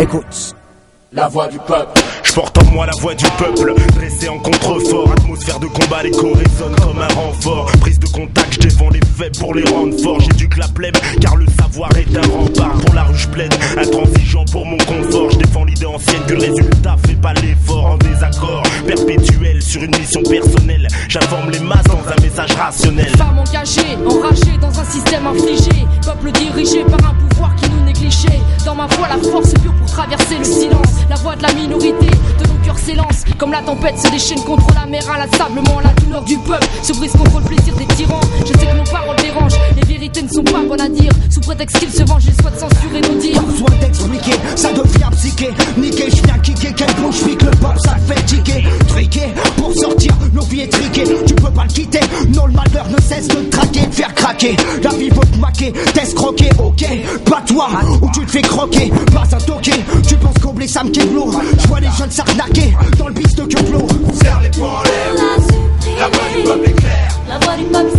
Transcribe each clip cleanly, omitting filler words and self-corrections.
Écoute, la voix du peuple. Je porte en moi la voix du peuple, dressé en contrefort. Atmosphère de combat, l'écho résonne comme un renfort. Prise de contact, je défends les faits pour les rendre forts. J'éduque la plèbe, car le savoir est un rempart. Pour la ruche pleine, intransigeant pour mon confort. Je défends l'idée ancienne que le résultat fait pas l'effort. En désaccord perpétuel sur une mission personnelle, j'informe les masses dans un message rationnel. Femmes engagées, enragées dans un système infligé. Peuple dirigé par un pouvoir qui nous négligeait. Dans ma voix, la force pure pour traverser le silence. La voix de la minorité, de nos cœurs s'élance. Comme la tempête se déchaîne contre la mer inlassablement. La douleur du peuple se brise contre le plaisir des tyrans. Je sais que nos paroles dérangent, les vérités ne sont pas bonnes à dire. Sous prétexte qu'ils se vengent, ils souhaitent censurer nos dires. Pas besoin d'expliquer, ça devient psyché. Niqué, je viens kicker, quel bouche pique le pop, ça fait tiquer. Triquer, pour sortir, nos vies étriquées. Tu peux pas le quitter, non le malheur ne cesse de te traquer, de faire craquer. La vie veut te maquer, t'escroquer, ok. Pas toi, ou tu te fais croquer, pas un toqué. Tu penses combler Sam qui est lourd. Je vois les jeunes s'arnaquer dans le bis de Queplot. Serre les poings en l'air, la voix du peuple est claire. La voix du peuple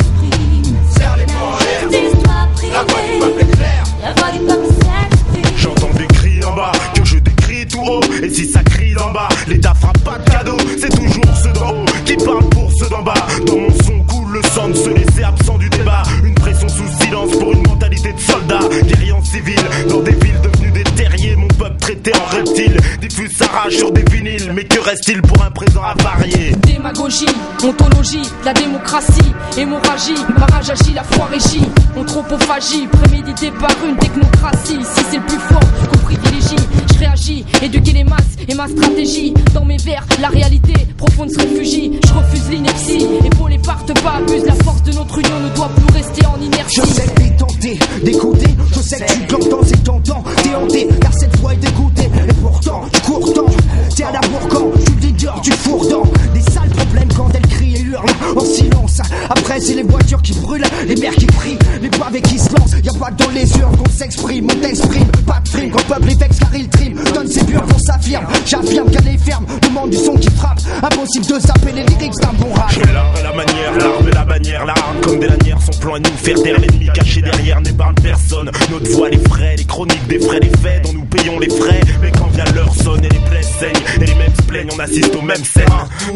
s'exprime. Serre les poings en l'air, Justice-toi privé. la voix du peuple est claire. La voix du peuple s'exprime. J'entends des cris en bas, que je décris tout haut. Et si ça crie d'en bas, l'État fera pas de cadeau. C'est toujours ceux d'en haut qui parlent pour ceux d'en bas. Dans mon son coule le sang de se laisser absent du débat. Une pression sous silence pour une mentalité de soldats. Guerriers en civil, dans des villes devenues des terriers. Mon peuple traité en reptile, diffuse sa rage sur des vinyles. Mais que reste-t-il pour un présent avarié? Démagogie, ontologie, la démocratie, hémorragie, ma rage agit, la foi régit. Anthropophagie, préméditée par une technocratie. Si c'est le plus fort qu'on privilégie, je réagis, éduquer les masses et ma stratégie. Dans mes vers, la réalité profonde se réfugie. Je refuse l'ineptie, épaulé par te pas abuse. La force de notre union ne doit plus rester en inertie. Je sais que t'es tenté d'écouter, je sais que tu l'entends, c'est tentant. T'es hanté, car cette voix est dégoûtée. Et pourtant, tu cours tant, t'es à la bourcan, tu le leader, tu fourres dans des sales problèmes quand elle crie et hurle en silence. Après, c'est les voitures qui brûlent, les mères qui crient, les pavés qui se lancent. Y'a pas que dans les urnes qu'on s'exprime, on t'exprime. Pas de prime, quand le peuple est vexe car il trime. Donne ses burnes, on s'affirme. J'affirme qu'elle est ferme, demande du son qui frappe. Impossible de zapper les lyrics d'un bon rap. J'ai l'art et la manière, l'arme et la bannière. La harne comme des lanières, son plan est de nous faire taire. L'ennemi caché derrière n'épargne personne. Notre voix, les frais, les chroniques des frais, les faits dont nous payons les frais. Mais quand vient l'heure sonne et les plaies saignent et les mêmes se plaignent, on assiste aux mêmes scènes.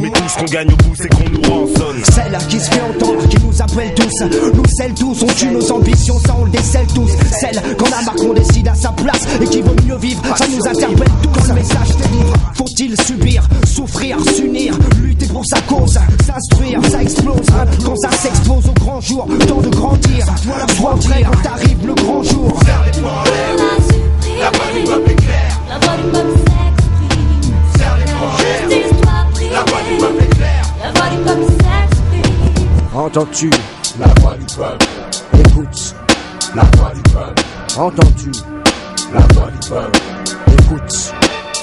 Mais tout ce qu'on gagne au bout, c'est qu'on nous rançonne. Celle qui se fait entendre, qui nous appelle tous. Nous scelle tous, on tue nos ambitions, ça on le décèle tous. Celle qu'on a marqué, on décide à sa place et qui veut mieux vivre, ça nous interpelle tous. Quand le message délivre, faut-il subir, souffrir, s'unir, lutter pour sa cause, s'instruire, ça explose. Quand ça s'expose au grand jour, temps de grandir. Sois prêt quand arrive le grand jour. Serre les poings en l'air, la voix du peuple est claire. La voix du peuple s'exprime. Serre les poings en l'air, Justice-toi privé. la voix du peuple est claire. La voix du peuple s'exprime. entends-tu? La voix du peuple, Écoute, la voix du peuple, entends-tu? la voix du peuple, Écoute,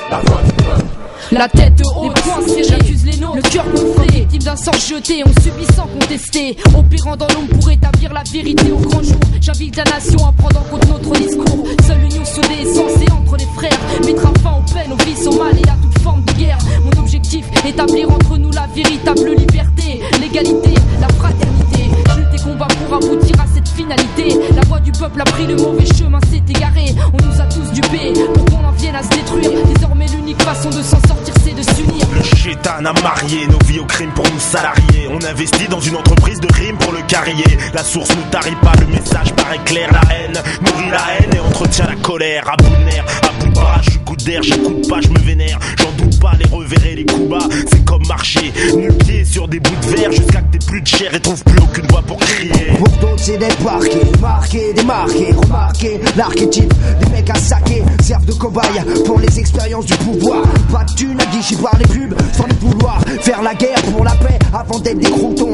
la voix du peuple. La tête haute, les poings serrés, j'accuse les noms, le cœur gonflé, victime d'un sort jeté, on subit sans contester, opérant dans l'ombre pour établir la vérité au grand jour. J'invite la nation à prendre en compte notre discours. Seule l'union soudée est censée entre les frères mettra fin aux peines, aux vices, au mal et à toute forme de guerre. Mon objectif, établir entre nous la véritable liberté, l'égalité, la fraternité. Je lutte et combat pour aboutir à cette finalité. La voix du peuple a pris le mauvais chemin, s'est égaré. On nous a tous dupés pour qu'on en vienne à se détruire. Désormais l'unique façon de s'en sortir, c'est de s'unir. Le chétan a marié nos vies au crime pour nous salariés. On investit dans une entreprise de crime pour le carrier. La source ne tarit pas, le message paraît clair. La haine nourrit la haine et entretient la colère. À bout de nerfs, à bout de bras, je coup d'air, j'écoute pas, je me vénère. J'en doute pas, les revers et les coups bas, c'est comme marcher nu-pied sur des bouts de verre jusqu'à que t'aies plus de chair et trouves plus aucune voix pour crier. Pour d'autres c'est des parquets, marqués, démarqués, remarqués. L'archétype des mecs à saquer servent de cobayes pour les expériences du pouvoir. Pas de thunes à guichet par les pubs sans les vouloir. Faire la guerre pour la paix avant d'être des croutons.